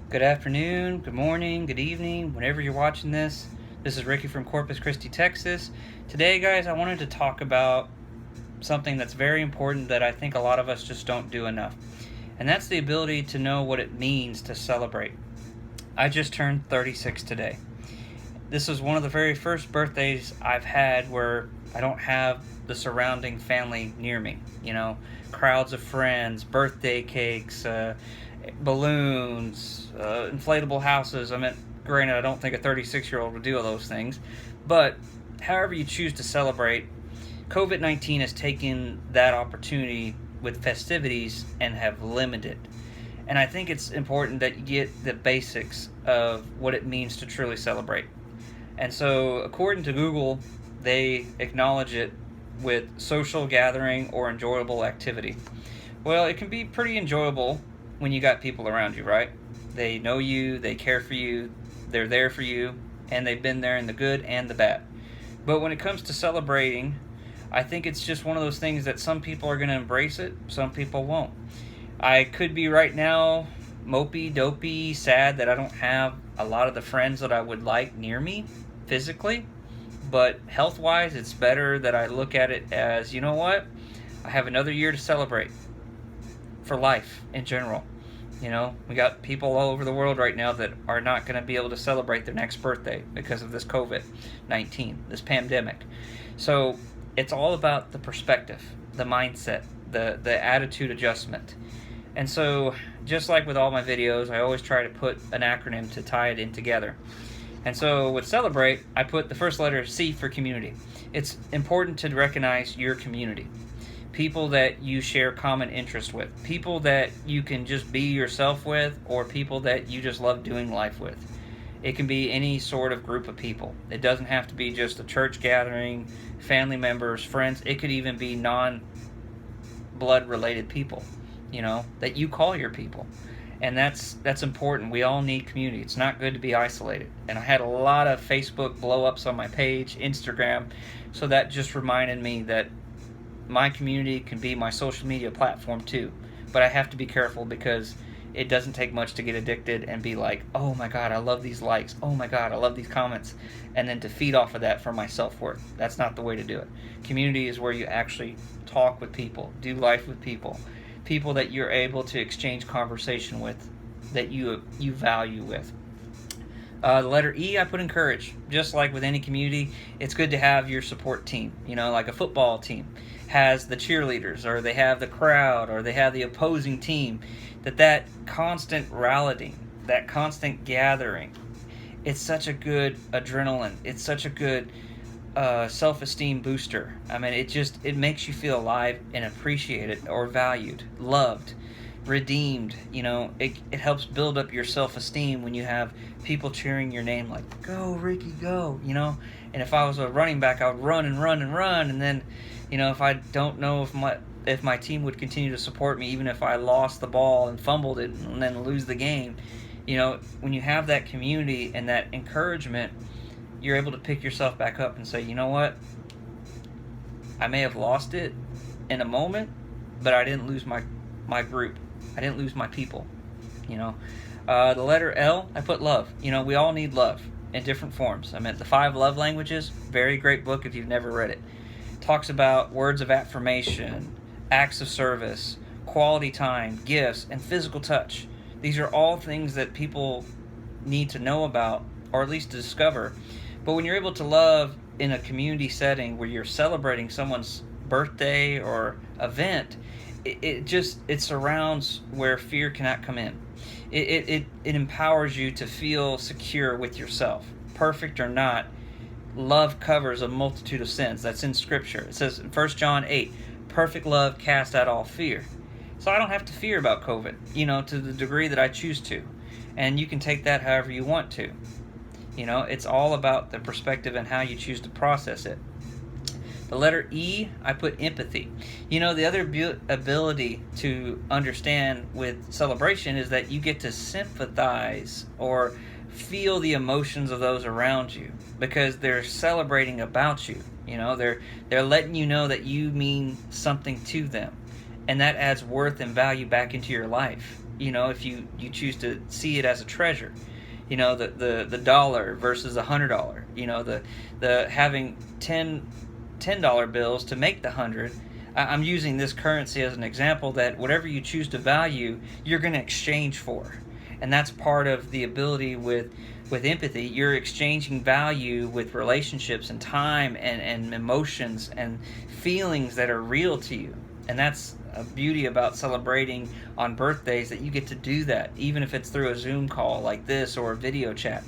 Good afternoon, good morning, good evening, whenever you're watching this. This is Ricky from Corpus Christi, Texas. Today, guys, I wanted to talk about something that's very important that I think a lot of us just don't do enough. And that's the ability to know what it means to celebrate. I just turned 36 today. This is one of the very first birthdays I've had where I don't have the surrounding family near me. Crowds of friends, birthday cakes, balloons, inflatable houses. Granted, I don't think a 36-year-old would do all those things, but however you choose to celebrate, COVID-19 has taken that opportunity with festivities and have limited. And I think it's important that you get the basics of what it means to truly celebrate. And so, according to Google, they acknowledge it with social gathering or enjoyable activity. Well, it can be pretty enjoyable when you got people around you, right? They know you, they care for you, they're there for you, and they've been there in the good and the bad. But when it comes to celebrating, I think it's just one of those things that some people are going to embrace it, some people won't. I could be right now mopey, dopey, sad that I don't have a lot of the friends that I would like near me physically, but health-wise, it's better that I look at it as, you know what? I have another year to celebrate for life in general. We got people all over the world right now that are not going to be able to celebrate their next birthday because of this COVID-19, this pandemic. So it's all about the perspective, the mindset, the attitude adjustment. And so, just like with all my videos, I always try to put an acronym to tie it in together. And so with Celebrate, I put the first letter C for community. It's important to recognize your community. People that you share common interest with. People that you can just be yourself with, or people that you just love doing life with. It can be any sort of group of people. It doesn't have to be just a church gathering, family members, friends. It could even be non-blood related people, that you call your people. And that's important. We all need community. It's not good to be isolated. And I had a lot of Facebook blow-ups on my page, Instagram, so that just reminded me that my community can be my social media platform too. But I have to be careful because it doesn't take much to get addicted and be like, oh my God, I love these likes. Oh my God, I love these comments. And then to feed off of that for my self-worth. That's not the way to do it. Community is where you actually talk with people, do life with people. People that you're able to exchange conversation with, that you value with. The letter E, I put encourage. Just like with any community, it's good to have your support team. Like a football team has the cheerleaders, or they have the crowd, or they have the opposing team. That constant rallying, that constant gathering, it's such a good adrenaline. It's such a good self-esteem booster. It makes you feel alive and appreciated or valued, loved, redeemed. It helps build up your self-esteem when you have people cheering your name like, go Ricky, go. And if I was a running back, I would run and run and run, and then if I don't know if my team would continue to support me, even if I lost the ball and fumbled it and then lose the game, when you have that community and that encouragement, you're able to pick yourself back up and say, you know what? I may have lost it in a moment, but I didn't lose my group. I didn't lose my people. The letter L, I put love. We all need love in different forms. The 5 Love Languages, very great book if you've never read it. Talks about words of affirmation, acts of service, quality time, gifts, and physical touch. These are all things that people need to know about, or at least to discover. But when you're able to love in a community setting where you're celebrating someone's birthday or event, it surrounds where fear cannot come in. It empowers you to feel secure with yourself. Perfect or not, love covers a multitude of sins. That's in Scripture. It says in 1 John 8, perfect love casts out all fear. So I don't have to fear about COVID, to the degree that I choose to. And you can take that however you want to. It's all about the perspective and how you choose to process it. The letter E, I put empathy. The other ability to understand with celebration is that you get to sympathize or feel the emotions of those around you because they're celebrating about you. They're letting you know that you mean something to them, and that adds worth and value back into your life. if you choose to see it as a treasure. The dollar versus $100. The having $10 bills to make the 100. I'm using this currency as an example that whatever you choose to value, you're going to exchange for. And that's part of the ability with empathy. You're exchanging value with relationships and time and emotions and feelings that are real to you. And that's a beauty about celebrating on birthdays, that you get to do that, even if it's through a Zoom call like this or a video chat.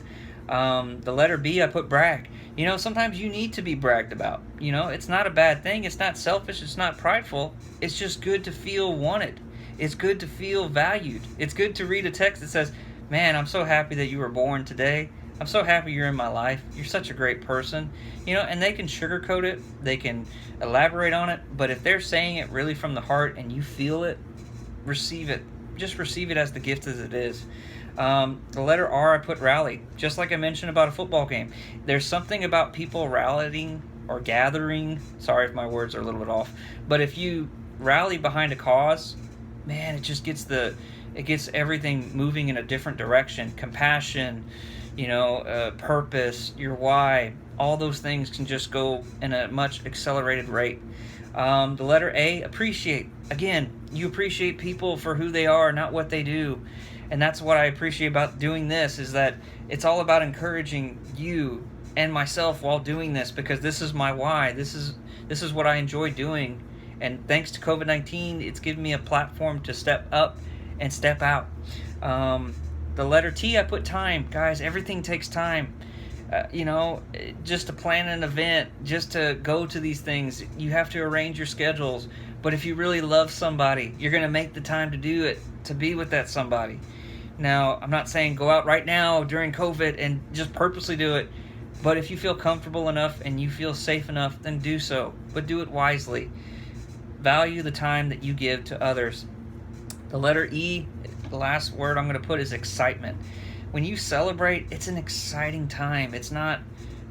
The letter B, I put brag. Sometimes you need to be bragged about. It's not a bad thing. It's not selfish. It's not prideful. It's just good to feel wanted. It's good to feel valued. It's good to read a text that says, man, I'm so happy that you were born today. I'm so happy you're in my life. You're such a great person. And they can sugarcoat it. They can elaborate on it. But if they're saying it really from the heart and you feel it, receive it. Just receive it as the gift as it is. The letter R, I put rally. Just like I mentioned about a football game. There's something about people rallying or gathering. Sorry if my words are a little bit off. But if you rally behind a cause, man, it just gets everything moving in a different direction. Compassion, purpose, your why, all those things can just go in a much accelerated rate. The letter A, appreciate. Again, you appreciate people for who they are, not what they do. And that's what I appreciate about doing this, is that it's all about encouraging you and myself while doing this, because this is my why. This is what I enjoy doing. And thanks to COVID-19, it's given me a platform to step up and step out. The letter T, I put time. Guys, everything takes time. Just to plan an event, just to go to these things, you have to arrange your schedules. But if you really love somebody, you're going to make the time to do it, to be with that somebody. Now, I'm not saying go out right now during COVID and just purposely do it. But if you feel comfortable enough and you feel safe enough, then do so. But do it wisely. Value the time that you give to others. The letter E, the last word I'm going to put is excitement. When you celebrate, it's an exciting time. It's not,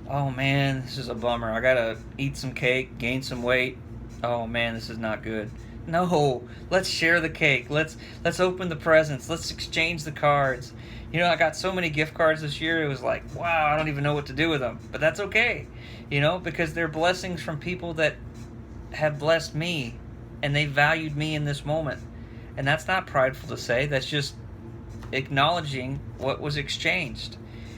oh man, this is a bummer. I got to eat some cake, gain some weight. Oh man, this is not good. No, let's share the cake. Let's open the presents. Let's exchange the cards. I got so many gift cards this year. It was like, wow, I don't even know what to do with them. But that's okay, because they're blessings from people that have blessed me, and they valued me in this moment. And that's not prideful to say. That's just acknowledging what was exchanged.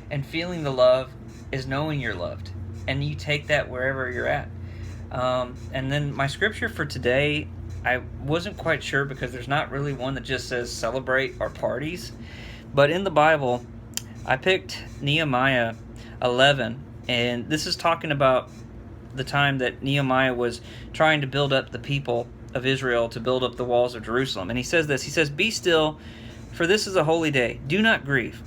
And feeling the love is knowing you're loved. And you take that wherever you're at. And then my scripture for today, I wasn't quite sure, because there's not really one that just says celebrate our parties. But in the Bible, I picked Nehemiah 11. And this is talking about the time that Nehemiah was trying to build up the people of Israel, to build up the walls of Jerusalem. And he says this, he says, "Be still, for this is a holy day. Do not grieve.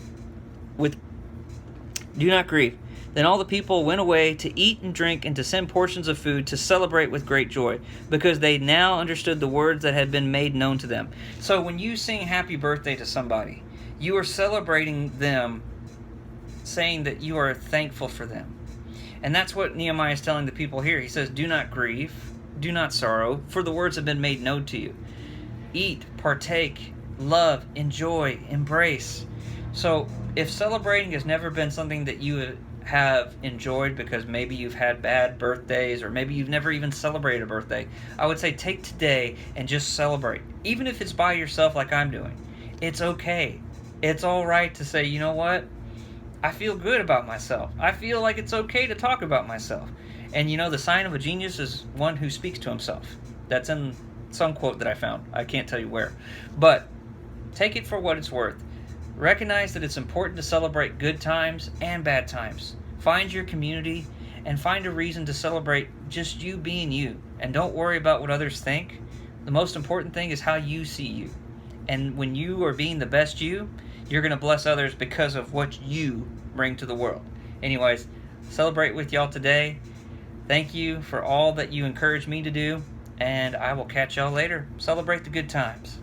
Do not grieve." Then all the people went away to eat and drink and to send portions of food to celebrate with great joy, because they now understood the words that had been made known to them. So when you sing happy birthday to somebody, you are celebrating them, saying that you are thankful for them. And that's what Nehemiah is telling the people here. He says, do not grieve, do not sorrow, for the words have been made known to you. Eat, partake, love, enjoy, embrace. So if celebrating has never been something that you have enjoyed because maybe you've had bad birthdays, or maybe you've never even celebrated a birthday, I would say take today and just celebrate. Even if it's by yourself like I'm doing. It's okay. It's all right to say, you know what? I feel good about myself. I feel like it's okay to talk about myself. And the sign of a genius is one who speaks to himself. That's in some quote that I found. I can't tell you where. But take it for what it's worth. Recognize that it's important to celebrate good times and bad times. Find your community and find a reason to celebrate just you being you. And don't worry about what others think. The most important thing is how you see you. And when you are being the best you, you're going to bless others because of what you bring to the world. Anyways, celebrate with y'all today. Thank you for all that you encourage me to do. And I will catch y'all later. Celebrate the good times.